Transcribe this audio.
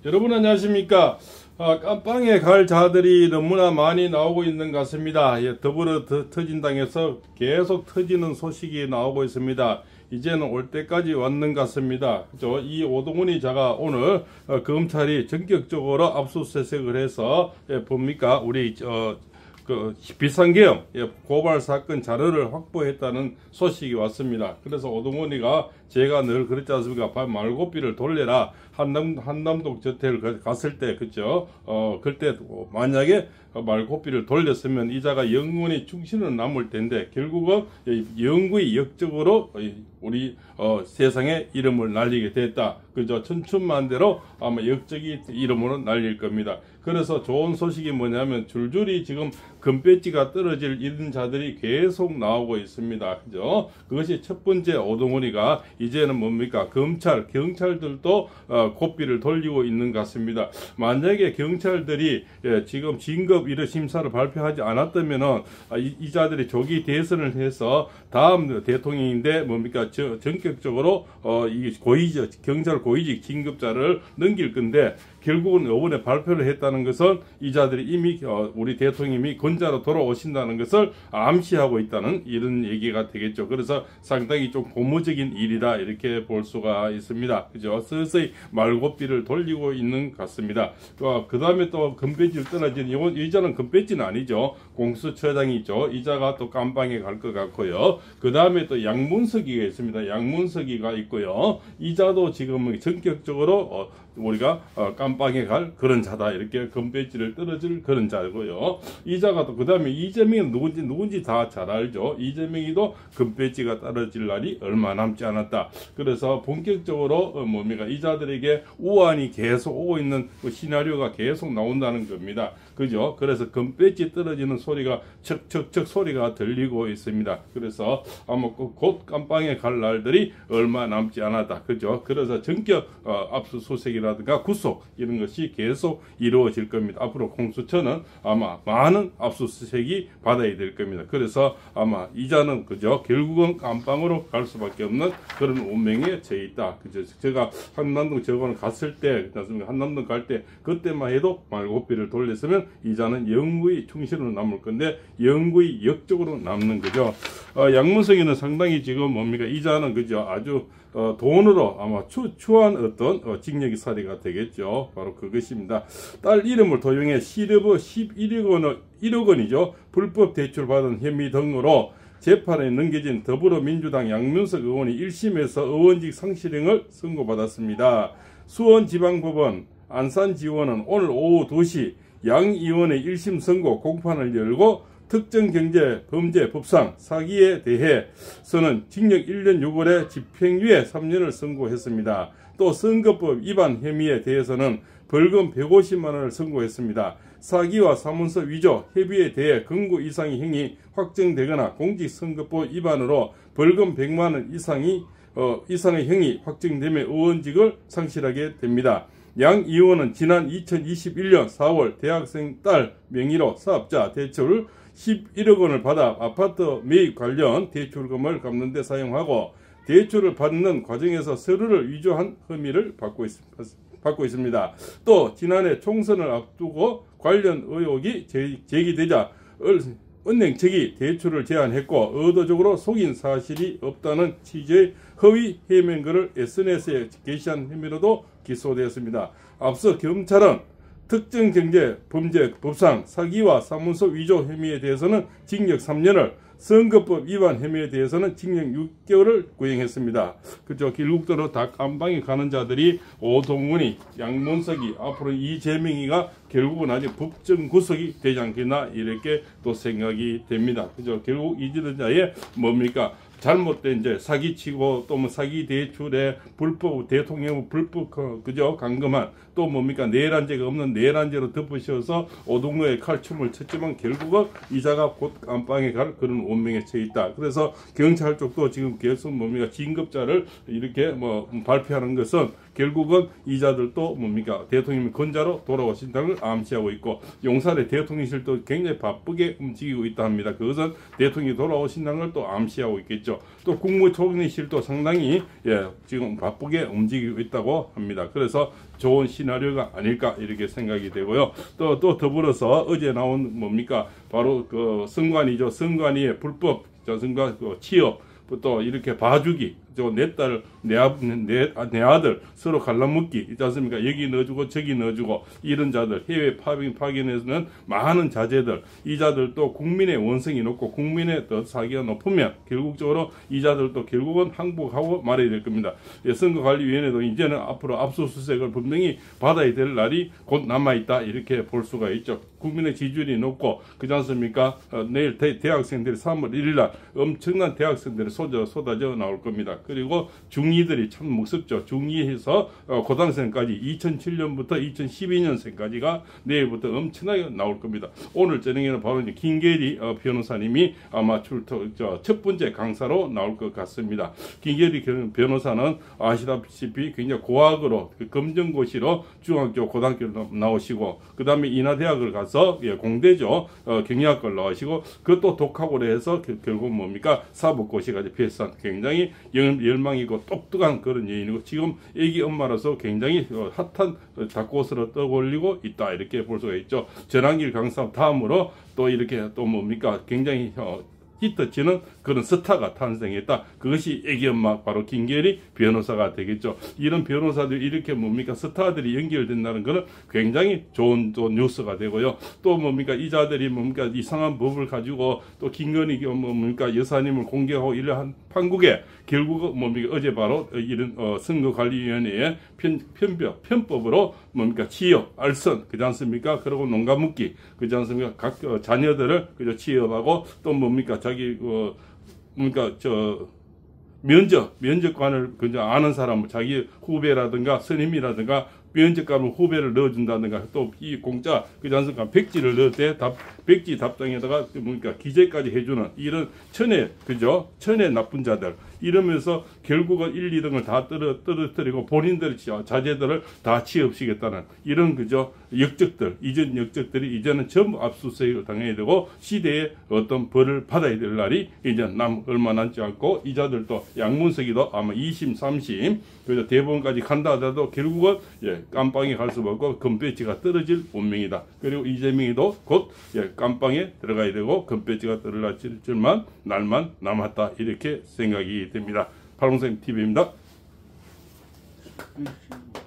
여러분 안녕하십니까? 깜빵에 갈 자들이 너무나 많이 나오고 있는 것 같습니다. 더불어 터진당에서 계속 터지는 소식이 나오고 있습니다. 이제는 올 때까지 왔는 것 같습니다. 그죠? 이 오동훈이 자가 오늘 검찰이 전격적으로 압수수색을 해서 뭡니까? 우리 비상계엄 고발 사건 자료를 확보했다는 소식이 왔습니다. 그래서 오동훈이가 제가 늘 그랬지 않습니까? 말고삐를 돌려라. 한남동 저택을 갔을 때, 그죠? 그때 만약에 말고삐를 돌렸으면 이자가 영원히 충신은 남을 텐데, 결국은 영구히 역적으로 우리 세상에 이름을 날리게 됐다. 그죠? 천춘만대로 아마 역적이 이름으로 날릴 겁니다. 그래서 좋은 소식이 뭐냐면 줄줄이 지금 금배지가 떨어질 이런 자들이 계속 나오고 있습니다. 그죠? 그것이 첫 번째 오동훈이가 이제는 뭡니까? 경찰들도 고삐를 돌리고 있는 것 같습니다. 만약에 경찰들이 지금 진급 1호 심사를 발표하지 않았다면은 이 자들이 조기 대선을 해서 다음 대통령인데 뭡니까? 전격적으로 이 경찰 고위직 진급자를 넘길 건데, 결국은 이번에 발표를 했다는 것은 이 자들이 이미 우리 대통령이 권자로 돌아오신다는 것을 암시하고 있다는 이런 얘기가 되겠죠. 그래서 상당히 좀 고무적인 일이다 이렇게 볼 수가 있습니다. 그죠? 서서히 말고삐를 돌리고 있는 것 같습니다. 그 다음에 또 금배지를 떨어진 이자는 금배지는 아니죠. 공수처장이죠. 이자가 또 깜빵에 갈 것 같고요. 그 다음에 또 양문석이가 있습니다. 양문석이가 있고요. 이자도 지금 전격적으로 우리가 깜빵에 갈 그런 자다 이렇게 금배지를 떨어질 그런 자고요. 이자가 또 그 다음에 이재명이 누군지 다 잘 알죠. 이재명이도 금배지가 떨어질 날이 얼마 남지 않았다. 그래서 본격적으로 뭡니까? 이자들에게 우환이 계속 오고 있는 그 시나리오가 계속 나온다는 겁니다. 그죠? 그래서 금배지 떨어지는 소리가 척척척 소리가 들리고 있습니다. 그래서 아마 곧 깜빵에 갈 날들이 얼마 남지 않았다. 그죠? 그래서 전격 압수수색이라든가 구속 이런 것이 계속 이루어질 겁니다. 앞으로 공수처는 아마 많은 압수수색이 받아야 될 겁니다. 그래서 아마 이자는 그죠? 결국은 깜빵으로 갈 수밖에 없는 그런 운명에 처해 있다. 그죠? 제가 한남동 저거는 갔을 때, 한남동 갈 때 그때만 해도 말고삐를 돌렸으면 이자는 영구히 충실로 남을 건데 영구히 역적으로 남는 거죠. 양문석이는 상당히 지금 뭡니까? 이자는 그죠? 아주 돈으로 아마 추한 어떤 징역이 사례가 되겠죠. 바로 그것입니다. 딸 이름을 도용해 시르브 1억 원이죠. 불법 대출받은 혐의 등으로 재판에 넘겨진 더불어민주당 양문석 의원이 1심에서 의원직 상실형을 선고받았습니다. 수원지방법원 안산지원은 오늘 오후 2시 양 의원의 1심 선고 공판을 열고 특정경제범죄법상 사기에 대해서는 징역 1년 6월에 집행유예 3년을 선고했습니다. 또 선거법 위반 혐의에 대해서는 벌금 150만원을 선고했습니다. 사기와 사문서 위조, 협의에 대해 금고 이상의 형이 확정되거나 공직선거법 위반으로 벌금 100만원 이상의 형이 확정되면 의원직을 상실하게 됩니다. 양 의원은 지난 2021년 4월 대학생 딸 명의로 사업자 대출 11억 원을 받아 아파트 매입 관련 대출금을 갚는 데 사용하고 대출을 받는 과정에서 서류를 위조한 혐의를 받고 있습니다. 또 지난해 총선을 앞두고 관련 의혹이 제기되자 은행 측이 대출을 제한했고 의도적으로 속인 사실이 없다는 취지의 허위 해명글을 SNS에 게시한 혐의로도 기소되었습니다. 앞서 검찰은 특정경제범죄법상 사기와 사문서 위조 혐의에 대해서는 징역 3년을, 선거법 위반 혐의에 대해서는 징역 6개월을 구형했습니다. 그죠? 결국적으로 다 깜빵에 가는 자들이 오동훈이, 양문석이, 앞으로 이재명이가 결국은 아직 법정 구속이 되지 않겠나 이렇게 또 생각이 됩니다. 그죠? 결국 이재명자의 뭡니까? 잘못된 이제 사기치고 또 뭐 사기 대출에 불법 대통령 불법 그죠? 강금한 또 뭡니까? 내란죄가 없는 내란죄로 덮으셔서 오동훈의 칼춤을 쳤지만 결국은 이자가 곧 깜빵에 갈 그런 운명에 처해 있다. 그래서 경찰 쪽도 지금 계속 뭡니까? 진급자를 이렇게 뭐 발표하는 것은 결국은 이자들도 뭡니까? 대통령이 권자로 돌아오신다는 걸 암시하고 있고, 용산의 대통령실도 굉장히 바쁘게 움직이고 있다 합니다. 그것은 대통령이 돌아오신다는 걸 또 암시하고 있겠죠. 또 국무총리실도 상당히 지금 바쁘게 움직이고 있다고 합니다. 그래서 좋은 시나리오가 아닐까 이렇게 생각이 되고요. 또 더불어서 어제 나온 뭡니까 바로 그 성관이죠. 성관이의 불법 성관 취업 또 이렇게 봐주기 내 아들 서로 갈라먹기 있지 않습니까? 여기 넣어주고 저기 넣어주고 이런 자들 해외 파견에서는 많은 자제들 이 자들도 국민의 원성이 높고 국민의 더 사기가 높으면 결국적으로 이 자들도 결국은 항복하고 말아야 될 겁니다. 선거관리위원회도 이제는 앞으로 압수수색을 분명히 받아야 될 날이 곧 남아있다 이렇게 볼 수가 있죠. 국민의 지지율이 높고 그렇지 않습니까? 내일 대학생들이 3월 1일날 엄청난 대학생들이 쏟아져 나올 겁니다. 그리고 중2들이 참 무섭죠. 중2에서 고등학생까지 2007년부터 2012년생까지가 내일부터 엄청나게 나올 겁니다. 오늘 저녁에는 바로 김계리 변호사님이 아마 첫 번째 강사로 나올 것 같습니다. 김계리 변호사는 아시다시피 굉장히 고학으로 검정고시로 중학교 고등학교 나오시고 그 다음에 인하대학을 가서 공대죠. 경영학과를 나오시고 그것도 독학으로 해서 결국 뭡니까 사법고시까지 비슷한 굉장히 열망이고 똑똑한 그런 여인이고 지금 애기 엄마로서 굉장히 핫한 닭고스로 떠올리고 있다 이렇게 볼 수가 있죠. 전환길 강사 다음으로 또 이렇게 또 뭡니까 굉장히 히트치는 그런 스타가 탄생했다. 그것이 애기 엄마 바로 김계리 변호사가 되겠죠. 이런 변호사들이 이렇게 뭡니까 스타들이 연결된다는 것은 굉장히 좋은 뉴스가 되고요. 또 뭡니까 이 자들이 뭡니까 이상한 법을 가지고 또 김건희 뭡니까 여사님을 공격하고 이러한 판국에 결국 뭡니까 어제 바로 이런 선거관리위원회의 편법으로 뭡니까 취업, 알선 그지 않습니까? 그리고 농가묶기 그지 않습니까? 각 자녀들을 그저 취업하고 또 뭡니까 자기 뭡니까 면접관을 그저 아는 사람 자기 후배라든가 선임이라든가 면접관을 후배를 넣어준다든가 또 이 공짜 그지 않습니까? 백지를 넣을 때 백지 답장에다가 뭡니까 기재까지 해주는 이런 천의 나쁜 자들 이러면서 결국은 1, 2등을 다 떨어뜨리고 본인들 자제들을 다 취업시키겠다는 이런 그저 역적들 이전 역적들이 이제는 전부 압수수색을 당해야 되고 시대의 어떤 벌을 받아야 될 날이 이제 얼마 남지 않고 이 자들도 양문석이도 아마 2심 3심 그래서 대법원까지 간다 하더라도 결국은 깜빵에 갈 수밖에 없고 금배지가 떨어질 운명이다. 그리고 이재명이도 곧 깜빵에 들어가야 되고 금배지가 떨어질만 날만 남았다 이렇게 생각이 됩니다. 팔공생 TV입니다.